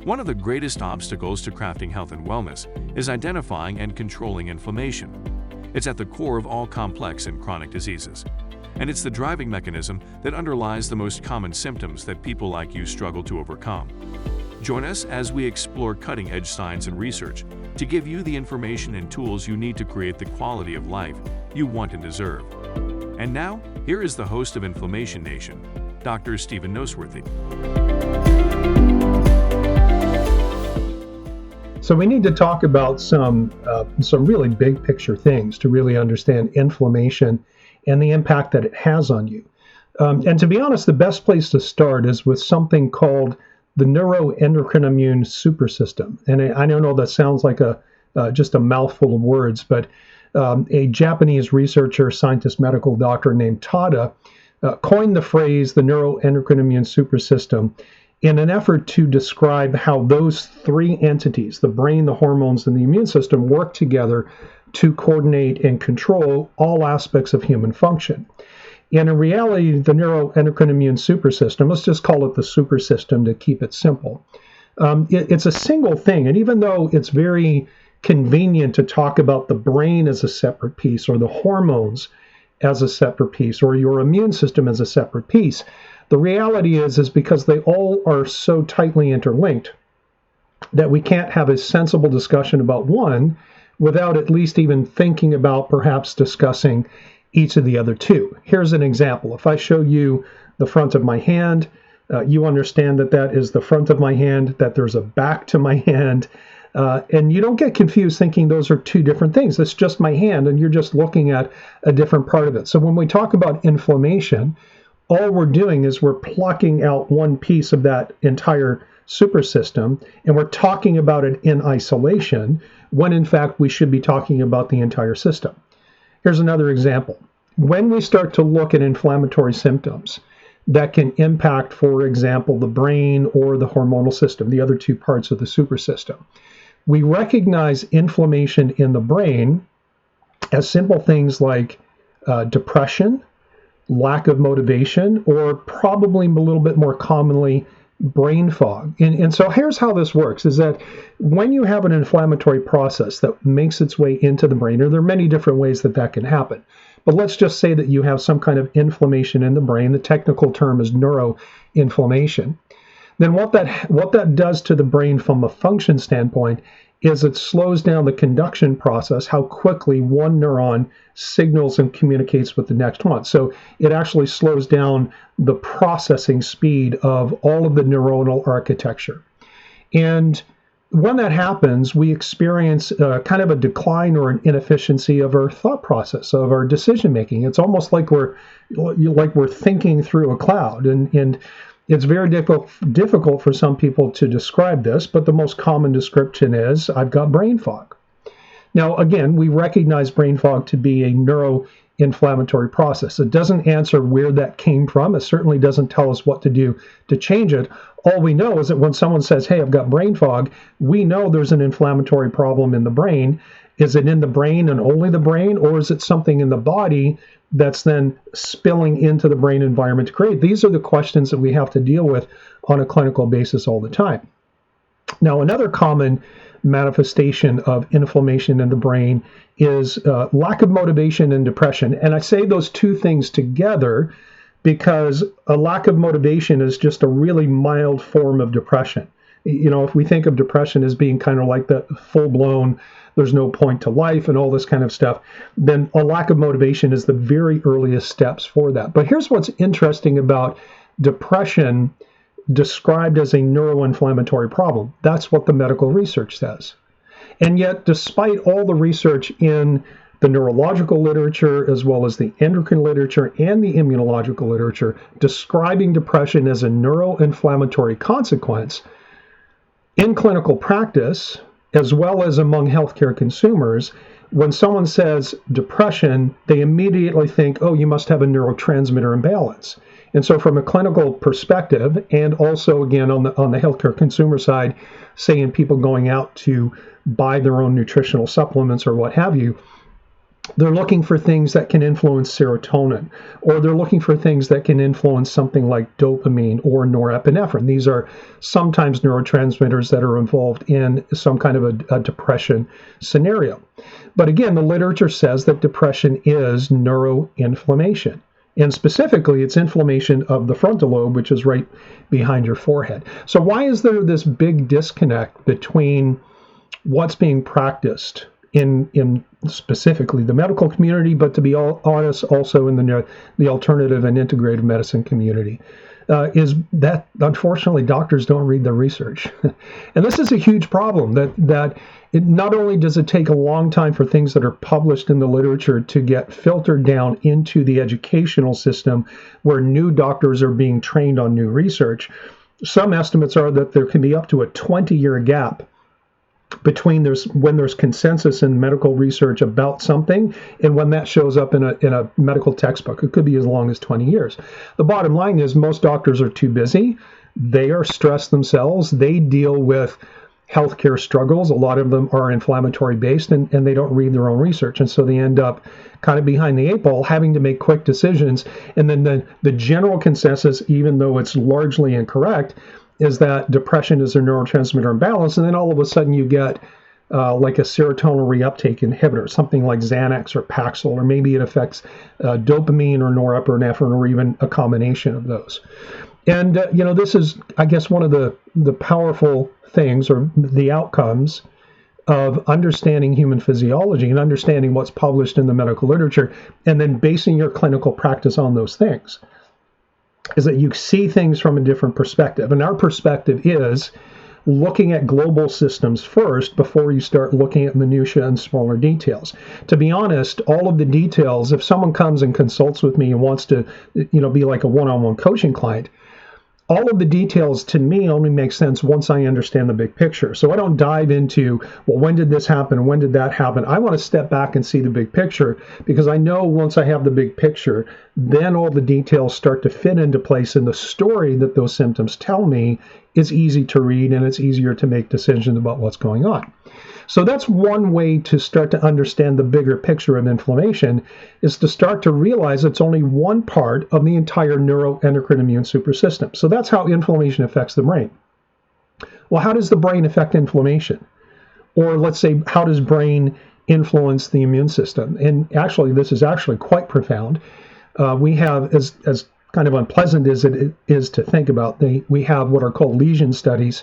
One of the greatest obstacles to crafting health and wellness is identifying and controlling inflammation. It's at the core of all complex and chronic diseases, and it's the driving mechanism that underlies the most common symptoms that people like you struggle to overcome. Join us as we explore cutting-edge science and research to give you the information and tools you need to create the quality of life you want and deserve. And now, here is the host of Inflammation Nation, Dr. Stephen Noseworthy. So we need to talk about some really big picture things to really understand inflammation and the impact that it has on you. And to be honest, the best place to start is with something called the Neuroendocrine Supersystem. And I don't know, that sounds like just a mouthful of words, but a Japanese researcher, scientist, medical doctor named Tada coined the phrase the Neuroendocrine Supersystem in an effort to describe how those three entities, the brain, the hormones, and the immune system, work together to coordinate and control all aspects of human function. And in reality, the neuroendocrine supersystem, let's just call it the supersystem to keep it simple. It's a single thing, and even though it's very convenient to talk about the brain as a separate piece, or the hormones as a separate piece, or your immune system as a separate piece, the reality is because they all are so tightly interlinked that we can't have a sensible discussion about one without at least even thinking about perhaps discussing each of the other two. Here's an example. If I show you the front of my hand, you understand that that is the front of my hand, that there's a back to my hand, and you don't get confused thinking those are two different things. It's just my hand, and you're just looking at a different part of it. So when we talk about inflammation, all we're doing is we're plucking out one piece of that entire supersystem, and we're talking about it in isolation, when in fact we should be talking about the entire system. Here's another example. When we start to look at inflammatory symptoms that can impact, for example, the brain or the hormonal system, the other two parts of the supersystem, we recognize inflammation in the brain as simple things like depression, lack of motivation, or probably a little bit more commonly, brain fog. And so here's how this works, is that when you have an inflammatory process that makes its way into the brain, or there are many different ways that that can happen, but let's just say that you have some kind of inflammation in the brain. The technical term is neuroinflammation. Then what that does to the brain from a function standpoint is it slows down the conduction process, how quickly one neuron signals and communicates with the next one. So it actually slows down the processing speed of all of the neuronal architecture. And when that happens, we experience kind of a decline or an inefficiency of our thought process, of our decision making. It's almost like we're thinking through a cloud, and it's very difficult for some people to describe this, but the most common description is, I've got brain fog. Now, again, we recognize brain fog to be a neuroinflammatory process. It doesn't answer where that came from. It certainly doesn't tell us what to do to change it. All we know is that when someone says, hey, I've got brain fog, we know there's an inflammatory problem in the brain. Is it in the brain and only the brain, or is it something in the body that's then spilling into the brain environment to create? These are the questions that we have to deal with on a clinical basis all the time. Now, another common manifestation of inflammation in the brain is lack of motivation and depression. And I say those two things together because a lack of motivation is just a really mild form of depression. You know, if we think of depression as being kind of like the full-blown, there's no point to life and all this kind of stuff, then a lack of motivation is the very earliest steps for that. But here's what's interesting about depression described as a neuroinflammatory problem. That's what the medical research says. And yet, despite all the research in the neurological literature, as well as the endocrine literature and the immunological literature, describing depression as a neuroinflammatory consequence, in clinical practice, as well as among healthcare consumers, when someone says depression, they immediately think, oh, you must have a neurotransmitter imbalance. And so from a clinical perspective, and also, again, on the healthcare consumer side, say in people going out to buy their own nutritional supplements or what have you, They're looking for things that can influence serotonin, or they're looking for things that can influence something like dopamine or norepinephrine. These are sometimes neurotransmitters that are involved in some kind of a depression scenario. But again, the literature says that depression is neuroinflammation. And specifically, it's inflammation of the frontal lobe, which is right behind your forehead. So why is there this big disconnect between what's being practiced in specifically the medical community, but to be honest, also in the alternative and integrative medicine community, is that unfortunately doctors don't read the research, and this is a huge problem. That it not only does it take a long time for things that are published in the literature to get filtered down into the educational system, where new doctors are being trained on new research. Some estimates are that there can be up to a 20-year gap between when there's consensus in medical research about something and when that shows up in a medical textbook. It could be as long as 20 years. The bottom line is most doctors are too busy. They are stressed themselves. They deal with healthcare struggles. A lot of them are inflammatory based, and they don't read their own research. And so they end up kind of behind the eight ball, having to make quick decisions. And then the general consensus, even though it's largely incorrect, is that depression is a neurotransmitter imbalance, and then all of a sudden you get like a serotonin reuptake inhibitor, something like Xanax or Paxil, or maybe it affects dopamine or norepinephrine, or even a combination of those. And this is, I guess, one of the powerful things, or the outcomes of understanding human physiology and understanding what's published in the medical literature, and then basing your clinical practice on those things, is that you see things from a different perspective. And our perspective is looking at global systems first before you start looking at minutiae and smaller details. To be honest, all of the details, if someone comes and consults with me and wants to, be like a one-on-one coaching client, all of the details to me only make sense once I understand the big picture. So I don't dive into, well, when did this happen? When did that happen? I want to step back and see the big picture, because I know once I have the big picture, then all the details start to fit into place, and the story that those symptoms tell me is easy to read, and it's easier to make decisions about what's going on. So that's one way to start to understand the bigger picture of inflammation, is to start to realize it's only one part of the entire neuroendocrine immune supersystem. So that's how inflammation affects the brain. Well, how does the brain affect inflammation? Or let's say, how does brain influence the immune system? And actually, this is actually quite profound. We have, as kind of unpleasant as it is to think about, we have what are called lesion studies,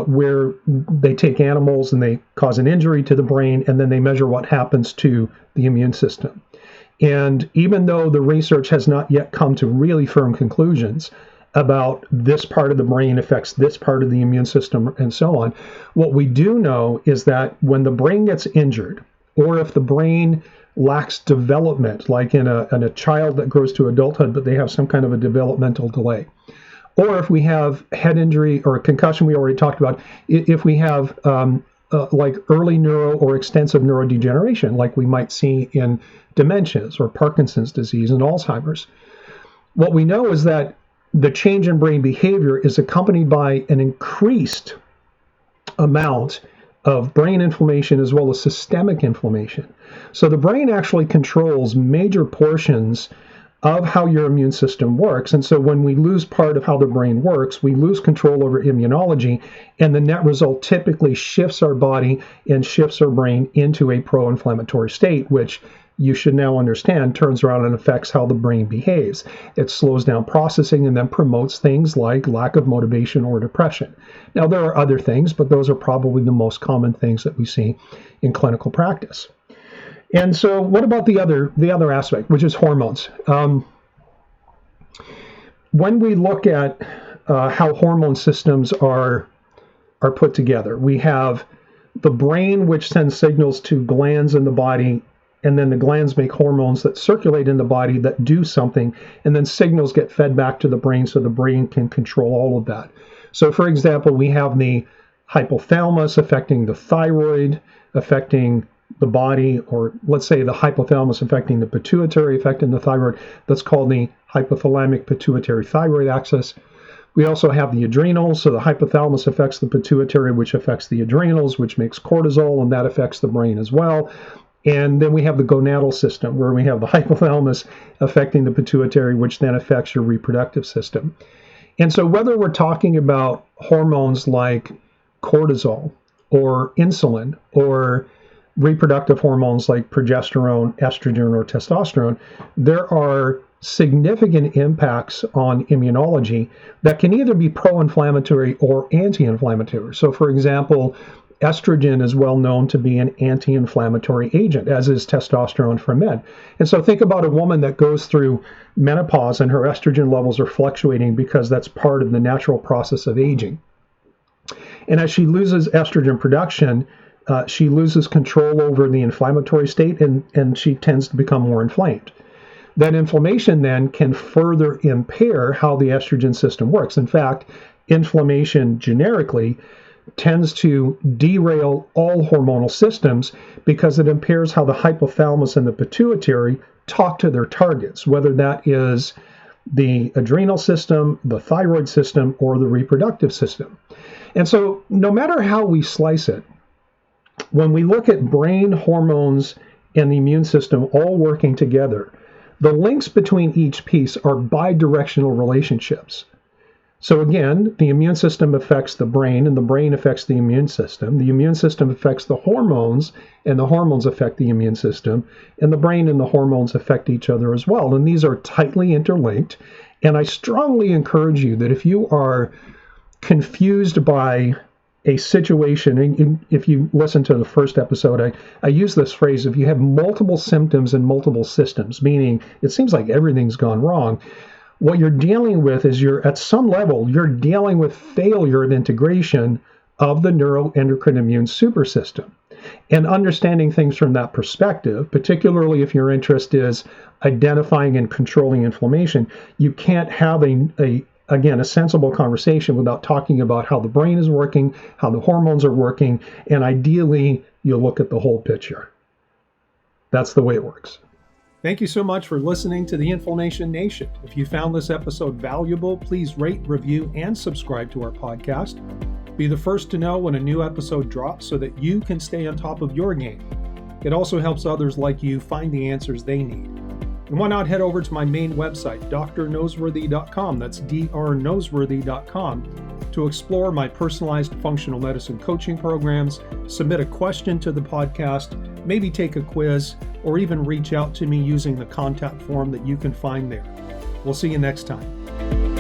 where they take animals and they cause an injury to the brain, and then they measure what happens to the immune system. And even though the research has not yet come to really firm conclusions about this part of the brain affects this part of the immune system and so on, what we do know is that when the brain gets injured, or if the brain lacks development, like in a child that grows to adulthood, but they have some kind of a developmental delay, or if we have head injury or a concussion, we already talked about, if we have like early neuro or extensive neurodegeneration, like we might see in dementias or Parkinson's disease and Alzheimer's, what we know is that the change in brain behavior is accompanied by an increased amount of brain inflammation as well as systemic inflammation. So the brain actually controls major portions of how your immune system works. And so when we lose part of how the brain works, we lose control over immunology, and the net result typically shifts our body and shifts our brain into a pro-inflammatory state, which you should now understand turns around and affects how the brain behaves. It slows down processing and then promotes things like lack of motivation or depression. Now, there are other things, but those are probably the most common things that we see in clinical practice. And so what about the other aspect, which is hormones? When we look at how hormone systems are put together, we have the brain, which sends signals to glands in the body, and then the glands make hormones that circulate in the body that do something, and then signals get fed back to the brain so the brain can control all of that. So, for example, we have the hypothalamus affecting the thyroid, affecting the body, or let's say the hypothalamus affecting the pituitary, affecting the thyroid. That's called the hypothalamic pituitary thyroid axis. We also have the adrenals. So the hypothalamus affects the pituitary, which affects the adrenals, which makes cortisol, and that affects the brain as well. And then we have the gonadal system, where we have the hypothalamus affecting the pituitary, which then affects your reproductive system. And so whether we're talking about hormones like cortisol or insulin or reproductive hormones like progesterone, estrogen, or testosterone, there are significant impacts on immunology that can either be pro-inflammatory or anti-inflammatory. So for example, estrogen is well known to be an anti-inflammatory agent, as is testosterone for men. And so think about a woman that goes through menopause and her estrogen levels are fluctuating because that's part of the natural process of aging. And as she loses estrogen production, she loses control over the inflammatory state, and she tends to become more inflamed. That inflammation then can further impair how the estrogen system works. In fact, inflammation generically tends to derail all hormonal systems because it impairs how the hypothalamus and the pituitary talk to their targets, whether that is the adrenal system, the thyroid system, or the reproductive system. And so no matter how we slice it, when we look at brain, hormones, and the immune system all working together, the links between each piece are bidirectional relationships. So again, the immune system affects the brain, and the brain affects the immune system. The immune system affects the hormones, and the hormones affect the immune system. And the brain and the hormones affect each other as well. And these are tightly interlinked. And I strongly encourage you that if you are confused by a situation, and if you listen to the first episode, I use this phrase, if you have multiple symptoms and multiple systems, meaning it seems like everything's gone wrong, what you're dealing with is at some level, you're dealing with failure of integration of the neuroendocrine immune supersystem. And understanding things from that perspective, particularly if your interest is identifying and controlling inflammation, you can't have a sensible conversation without talking about how the brain is working, how the hormones are working, and ideally, you look at the whole picture. That's the way it works. Thank you so much for listening to the Inflammation Nation. If you found this episode valuable, please rate, review, and subscribe to our podcast. Be the first to know when a new episode drops so that you can stay on top of your game. It also helps others like you find the answers they need. And why not head over to my main website, drnoseworthy.com, that's drnoseworthy.com, to explore my personalized functional medicine coaching programs, submit a question to the podcast, maybe take a quiz, or even reach out to me using the contact form that you can find there. We'll see you next time.